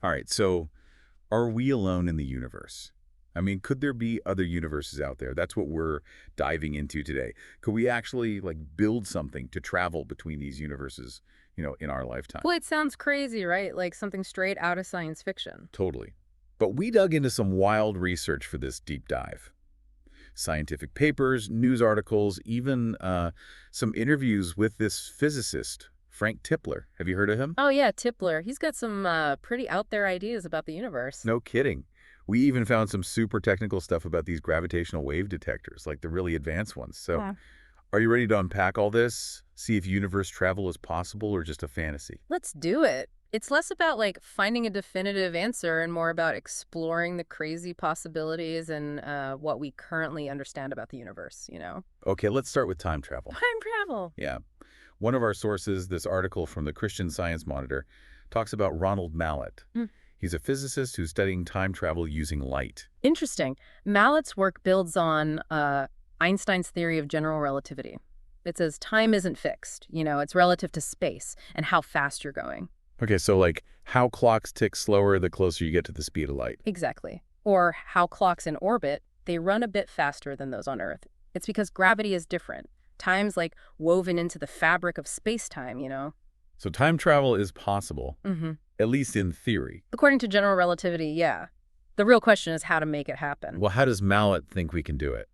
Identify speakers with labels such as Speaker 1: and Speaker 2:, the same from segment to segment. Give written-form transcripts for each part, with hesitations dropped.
Speaker 1: All right, so are we alone in the universe? I mean, could there be other universes out there? That's what we're diving into today. Could we actually like build something to travel between these universes, in our lifetime?
Speaker 2: Well, it sounds crazy, right? Like something straight out of science fiction.
Speaker 1: Totally. But we dug into some wild research for this deep dive. Scientific papers, news articles, even some interviews with this physicist, Frank Tipler. Have you heard of him?
Speaker 2: Oh yeah, Tipler. He's got some pretty out there ideas about the universe.
Speaker 1: No kidding. We even found some super technical stuff about these gravitational wave detectors, like the really advanced ones. So,
Speaker 2: Yeah.
Speaker 1: are you ready to unpack all this? See if universe travel is possible or just a fantasy?
Speaker 2: Let's do it. It's less about like finding a definitive answer and more about exploring the crazy possibilities and what we currently understand about the universe.
Speaker 1: Okay, let's start with time travel.
Speaker 2: Time travel.
Speaker 1: Yeah. One of our sources, this article from the Christian Science Monitor, talks about Ronald Mallet.
Speaker 2: Hmm.
Speaker 1: He's a physicist who's studying time travel using light.
Speaker 2: Interesting. Mallett's work builds on Einstein's theory of general relativity. It says time isn't fixed. It's relative to space and how fast you're going.
Speaker 1: Okay, so like how clocks tick slower the closer you get to the speed of light.
Speaker 2: Exactly. Or how clocks in orbit, they run a bit faster than those on Earth. It's because gravity is different. Time's like woven into the fabric of space-time.
Speaker 1: So time travel is possible,
Speaker 2: Mm-hmm.
Speaker 1: at least in theory.
Speaker 2: According to general relativity, yeah. The real question is how to make it happen.
Speaker 1: Well, how does Mallet think we can do it?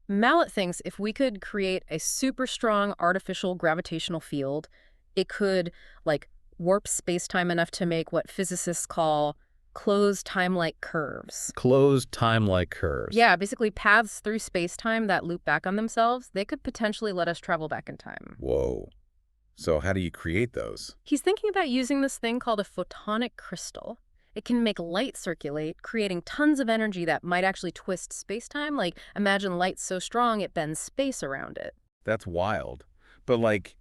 Speaker 2: Mallet thinks if we could create a super strong artificial gravitational field, it could, like, warp space-time enough to make what physicists call closed time-like curves.
Speaker 1: Closed time-like curves.
Speaker 2: Yeah, basically paths through space-time that loop back on themselves, they could potentially let us travel back in time.
Speaker 1: Whoa. So how do you create those?
Speaker 2: He's thinking about using this thing called a photonic crystal. It can make light circulate, creating tons of energy that might actually twist space-time. Like, imagine light so strong it bends space around it.
Speaker 1: That's wild. But like,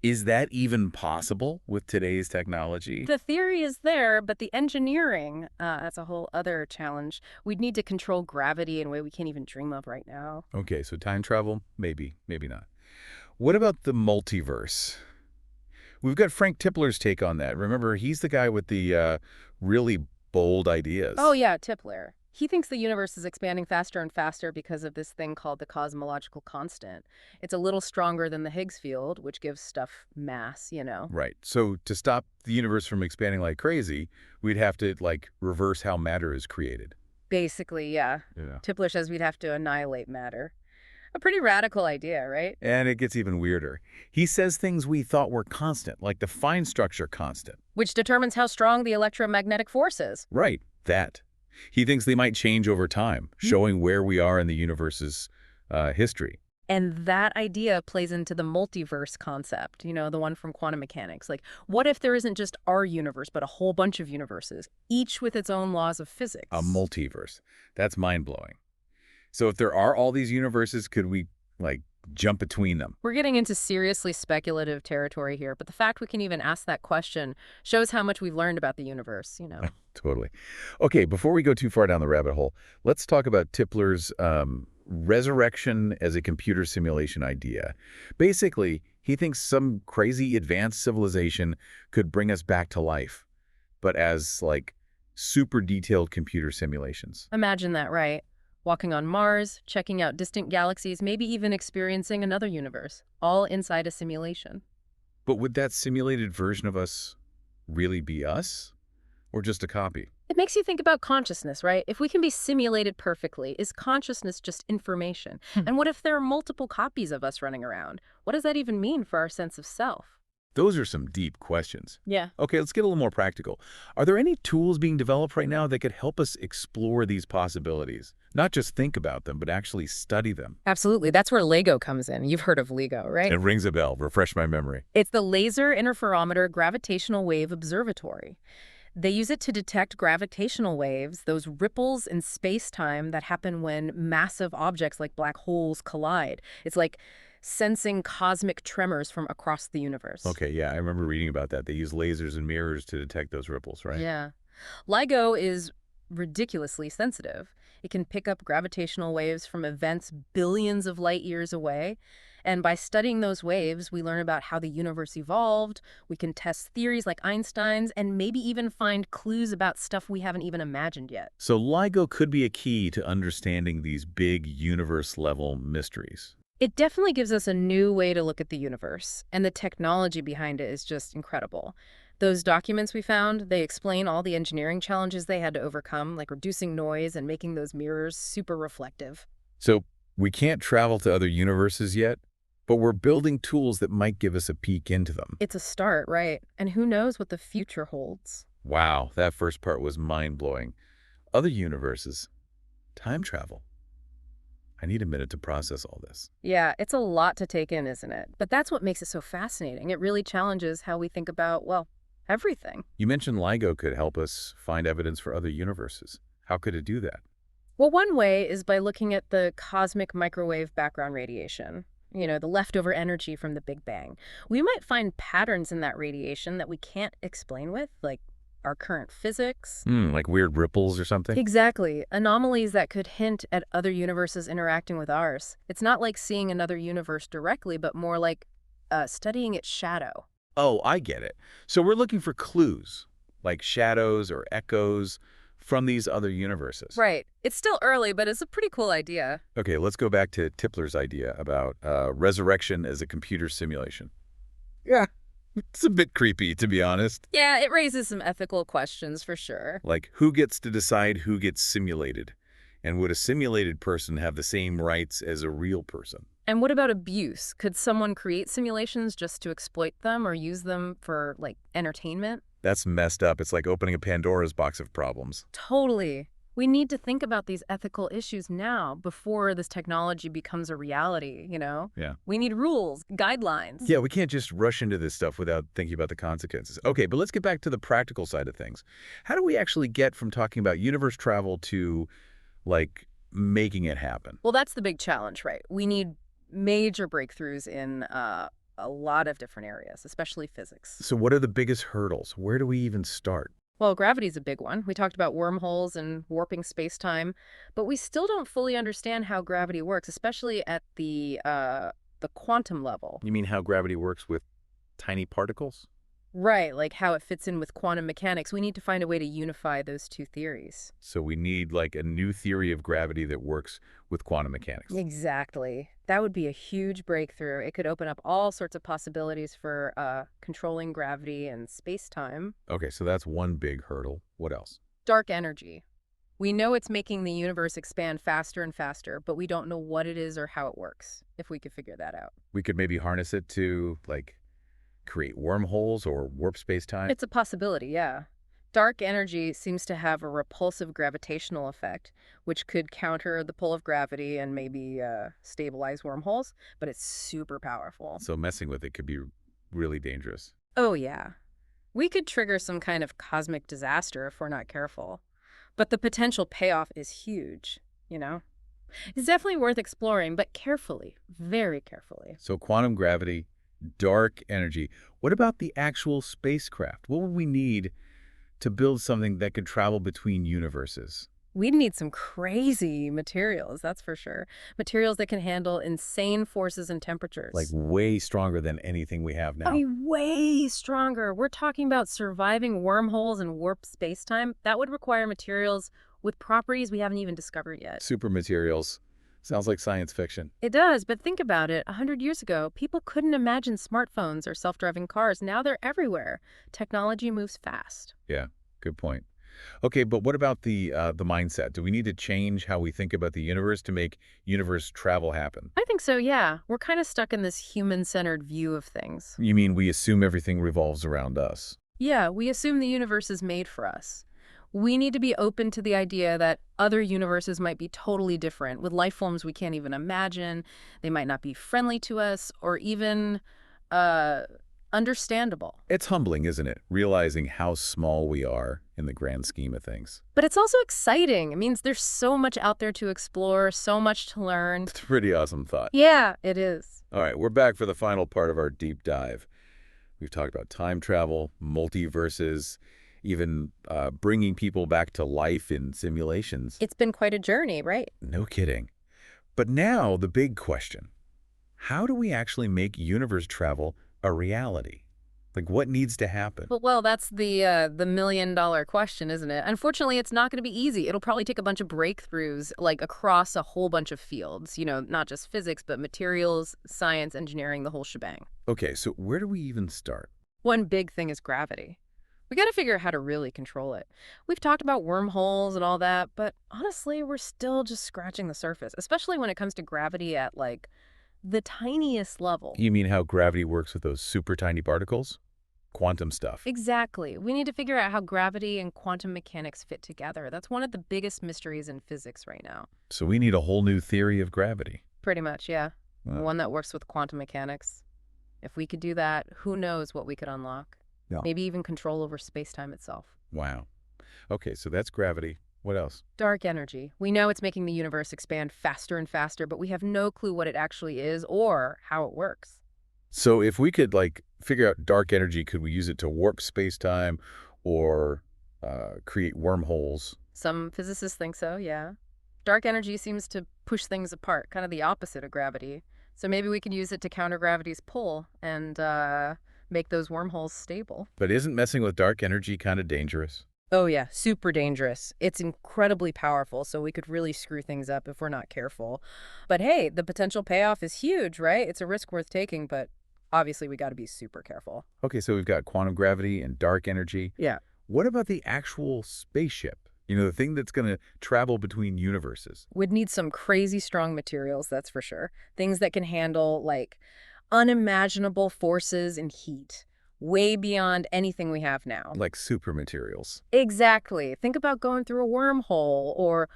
Speaker 1: is that even possible with today's technology?
Speaker 2: The theory is there, but the engineering, that's a whole other challenge. We'd need to control gravity in a way we can't even dream of right now.
Speaker 1: Okay, so time travel, maybe, maybe not. What about the multiverse? We've got Frank Tipler's take on that. Remember, he's the guy with the really bold
Speaker 2: Oh
Speaker 1: ideas.
Speaker 2: yeah, Tipler. He thinks the universe is expanding faster and faster because of this thing called the cosmological constant. It's a little stronger than the Higgs field, which gives stuff mass.
Speaker 1: Right. So to stop the universe from expanding like crazy, we'd have to like reverse how matter is created.
Speaker 2: Basically, yeah.
Speaker 1: Yeah.
Speaker 2: Tipler says we'd have to annihilate matter. A pretty radical idea, right?
Speaker 1: And it gets even weirder. He says things we thought were constant, like the fine structure constant.
Speaker 2: Which determines how strong the electromagnetic force is.
Speaker 1: Right, that. He thinks they might change over time, showing where we are in the universe's history.
Speaker 2: And that idea plays into the multiverse concept, the one from quantum mechanics. Like, what if there isn't just our universe, but a whole bunch of universes, each with its own laws of physics?
Speaker 1: A multiverse. That's mind-blowing. So if there are all these universes, could we, like, jump between them?
Speaker 2: We're getting into seriously speculative territory here, but the fact we can even ask that question shows how much we've learned about the universe.
Speaker 1: Totally. Okay, before we go too far down the rabbit hole, let's talk about Tipler's resurrection as a computer simulation idea. Basically, he thinks some crazy advanced civilization could bring us back to life, but as, like, super detailed computer simulations.
Speaker 2: Imagine that, right? Walking on Mars, checking out distant galaxies, maybe even experiencing another universe, all inside a simulation.
Speaker 1: But would that simulated version of us really be us? Or just a copy?
Speaker 2: It makes you think about consciousness, right? If we can be simulated perfectly, is consciousness just information? And what if there are multiple copies of us running around? What does that even mean for our sense of self?
Speaker 1: Those are some deep questions.
Speaker 2: Yeah.
Speaker 1: Okay, let's get a little more practical. Are there any tools being developed right now that could help us explore these possibilities? Not just think about them, but actually study them.
Speaker 2: Absolutely. That's where LEGO comes in. You've heard of LEGO, right?
Speaker 1: It rings a bell. Refresh my memory.
Speaker 2: It's the Laser Interferometer Gravitational Wave Observatory. They use it to detect gravitational waves, those ripples in space-time that happen when massive objects like black holes collide. It's like sensing cosmic tremors from across the universe.
Speaker 1: Okay, yeah, I remember reading about that. They use lasers and mirrors to detect those ripples, right?
Speaker 2: Yeah. LIGO is ridiculously sensitive. It can pick up gravitational waves from events billions of light years away, And by studying those waves, we learn about how the universe evolved, we can test theories like Einstein's, and maybe even find clues about stuff we haven't even imagined yet.
Speaker 1: So LIGO could be a key to understanding these big universe-level mysteries.
Speaker 2: It definitely gives us a new way to look at the universe, and the technology behind it is just incredible. Those documents we found, they explain all the engineering challenges they had to overcome, like reducing noise and making those mirrors super reflective.
Speaker 1: So we can't travel to other universes yet, but we're building tools that might give us a peek into them.
Speaker 2: It's a start, right? And who knows what the future holds.
Speaker 1: Wow, that first part was mind-blowing. Other universes, time travel. I need a minute to process all this.
Speaker 2: Yeah, it's a lot to take in, isn't it? But that's what makes it so fascinating. It really challenges how we think about, well, everything.
Speaker 1: You mentioned LIGO could help us find evidence for other universes. How could it do that?
Speaker 2: Well, one way is by looking at the cosmic microwave background radiation, the leftover energy from the Big Bang. We might find patterns in that radiation that we can't explain with, like our current physics.
Speaker 1: Like weird ripples or something?
Speaker 2: Exactly. Anomalies that could hint at other universes interacting with ours. It's not like seeing another universe directly, but more like studying its shadow.
Speaker 1: Oh, I get it. So we're looking for clues, like shadows or echoes from these other universes.
Speaker 2: Right. It's still early, but it's a pretty cool idea.
Speaker 1: Okay, let's go back to Tipler's idea about resurrection as a computer simulation. Yeah, it's a bit creepy, to be honest.
Speaker 2: Yeah, it raises some ethical questions for sure.
Speaker 1: Like, who gets to decide who gets simulated? And would a simulated person have the same rights as a real person?
Speaker 2: And what about abuse? Could someone create simulations just to exploit them or use them for, like, entertainment?
Speaker 1: That's messed up. It's like opening a Pandora's box of problems.
Speaker 2: Totally. We need to think about these ethical issues now before this technology becomes a reality.
Speaker 1: Yeah.
Speaker 2: We need rules, guidelines.
Speaker 1: Yeah, we can't just rush into this stuff without thinking about the consequences. Okay, but let's get back to the practical side of things. How do we actually get from talking about universe travel to, like, making it happen?
Speaker 2: Well, that's the big challenge, right? We need major breakthroughs in a lot of different areas, especially physics.
Speaker 1: So what are the biggest hurdles? Where do we even start?
Speaker 2: Well, gravity's a big one. We talked about wormholes and warping space-time, but we still don't fully understand how gravity works, especially at the quantum level.
Speaker 1: You mean how gravity works with tiny particles?
Speaker 2: Right, like how it fits in with quantum mechanics. We need to find a way to unify those two theories.
Speaker 1: So we need, like, a new theory of gravity that works with quantum mechanics.
Speaker 2: Exactly. That would be a huge breakthrough. It could open up all sorts of possibilities for controlling gravity and space-time.
Speaker 1: Okay, so that's one big hurdle. What else?
Speaker 2: Dark energy. We know it's making the universe expand faster and faster, but we don't know what it is or how it works, if we could figure that out.
Speaker 1: We could maybe harness it to, like, create wormholes or warp space-time?
Speaker 2: It's a possibility, yeah. Dark energy seems to have a repulsive gravitational effect, which could counter the pull of gravity and maybe stabilize wormholes, but it's super powerful.
Speaker 1: So messing with it could be really dangerous.
Speaker 2: Oh, yeah. We could trigger some kind of cosmic disaster if we're not careful. But the potential payoff is huge. It's definitely worth exploring, but carefully, very carefully.
Speaker 1: So quantum gravity, dark energy. What about the actual spacecraft? What would we need to build something that could travel between universes?
Speaker 2: We'd need some crazy materials, that's for sure. Materials that can handle insane forces and temperatures.
Speaker 1: Like way stronger than anything we have now.
Speaker 2: I mean, way stronger. We're talking about surviving wormholes and warp space-time. That would require materials with properties we haven't even discovered yet.
Speaker 1: Super materials. Sounds like science fiction.
Speaker 2: It does, but think about it. 100 years ago, people couldn't imagine smartphones or self-driving cars. Now they're everywhere. Technology moves fast.
Speaker 1: Yeah, good point. Okay, but what about the mindset? Do we need to change how we think about the universe to make universe travel happen?
Speaker 2: I think so, yeah. We're kind of stuck in this human-centered view of things.
Speaker 1: You mean we assume everything revolves around us?
Speaker 2: Yeah, we assume the universe is made for us. We need to be open to the idea that other universes might be totally different, with life forms we can't even imagine. They might not be friendly to us or even understandable.
Speaker 1: It's humbling, isn't it? Realizing how small we are in the grand scheme of things.
Speaker 2: But it's also exciting. It means there's so much out there to explore, so much to learn.
Speaker 1: It's a pretty awesome thought.
Speaker 2: Yeah, it is.
Speaker 1: All right, we're back for the final part of our deep dive. We've talked about time travel, multiverses, even bringing people back to life in simulations.
Speaker 2: It's been quite a journey, right?
Speaker 1: No kidding. But now the big question. how do we actually make universe travel a reality? Like, what needs to happen?
Speaker 2: But well, that's the million-dollar question, isn't it? Unfortunately, it's not going to be easy. It'll probably take a bunch of breakthroughs, like across a whole bunch of fields. Not just physics, but materials, science, engineering, the whole shebang.
Speaker 1: Okay, so where do we even start?
Speaker 2: One big thing is gravity. We got to figure out how to really control it. We've talked about wormholes and all that, but honestly, we're still just scratching the surface, especially when it comes to gravity at like the tiniest level.
Speaker 1: You mean how gravity works with those super tiny particles? Quantum stuff.
Speaker 2: Exactly. We need to figure out how gravity and quantum mechanics fit together. That's one of the biggest mysteries in physics right now.
Speaker 1: So we need a whole new theory of gravity.
Speaker 2: Pretty much, yeah.
Speaker 1: Uh,
Speaker 2: One that works with quantum mechanics. If we could do that, who knows what we could unlock?
Speaker 1: Yeah.
Speaker 2: Maybe even control over space-time itself.
Speaker 1: wow. Okay, so that's gravity. What else?
Speaker 2: Dark energy. We know it's making the universe expand faster and faster, but we have no clue what it actually is or how it works.
Speaker 1: So if we could, like, figure out dark energy, could we use it to warp space-time or create wormholes?
Speaker 2: Some physicists think so, yeah. Dark energy seems to push things apart, kind of the opposite of gravity. So maybe we can use it to counter gravity's pull and make those wormholes stable.
Speaker 1: But isn't messing with dark energy kind of dangerous?
Speaker 2: Oh yeah, super dangerous. It's incredibly powerful, so we could really screw things up if we're not careful. But hey, the potential payoff is huge, right? It's a risk worth taking, but obviously we got to be super careful.
Speaker 1: Okay, so we've got quantum gravity and dark energy.
Speaker 2: Yeah.
Speaker 1: What about the actual spaceship? The thing that's going to travel between universes.
Speaker 2: Would need some crazy strong materials, that's for sure. Things that can handle, like, unimaginable forces and heat, way beyond anything we have now.
Speaker 1: Like super materials.
Speaker 2: Exactly. Think about going through a wormhole or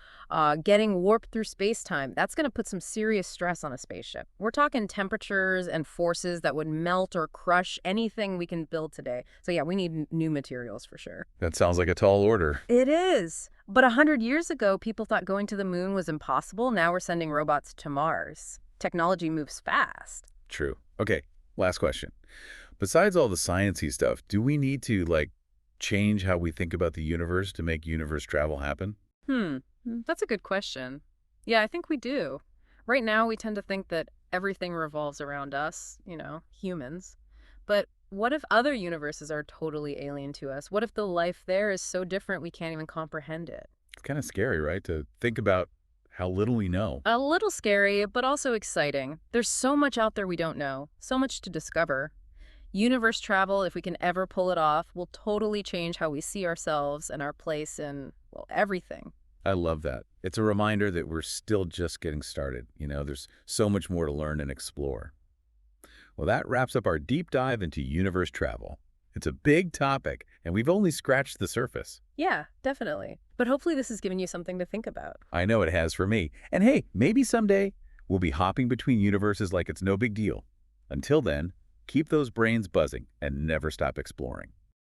Speaker 2: getting warped through space-time. That's going to put some serious stress on a spaceship. We're talking temperatures and forces that would melt or crush anything we can build today. So yeah, we need new materials for sure.
Speaker 1: That sounds like a tall order.
Speaker 2: It is. But 100 years ago, people thought going to the moon was impossible. Now we're sending robots to Mars. Technology moves fast.
Speaker 1: True. Okay, last question. Besides all the sciencey stuff, do we need to, like, change how we think about the universe to make universe travel happen?
Speaker 2: That's a good question. Yeah, I think we do. Right now, we tend to think that everything revolves around us, humans. But what if other universes are totally alien to us? What if the life there is so different we can't even comprehend it?
Speaker 1: It's kind of scary, right, to think about how little we know.
Speaker 2: A little scary, but also exciting. There's so much out there we don't know, so much to discover. Universe travel, if we can ever pull it off, will totally change how we see ourselves and our place in, well, everything.
Speaker 1: I love that. It's a reminder that we're still just getting started. There's so much more to learn and explore. Well, that wraps up our deep dive into universe travel. It's a big topic, and we've only scratched the surface.
Speaker 2: Yeah, definitely. But hopefully this has given you something to think about.
Speaker 1: I know it has for me. And hey, maybe someday we'll be hopping between universes like it's no big deal. Until then, keep those brains buzzing and never stop exploring.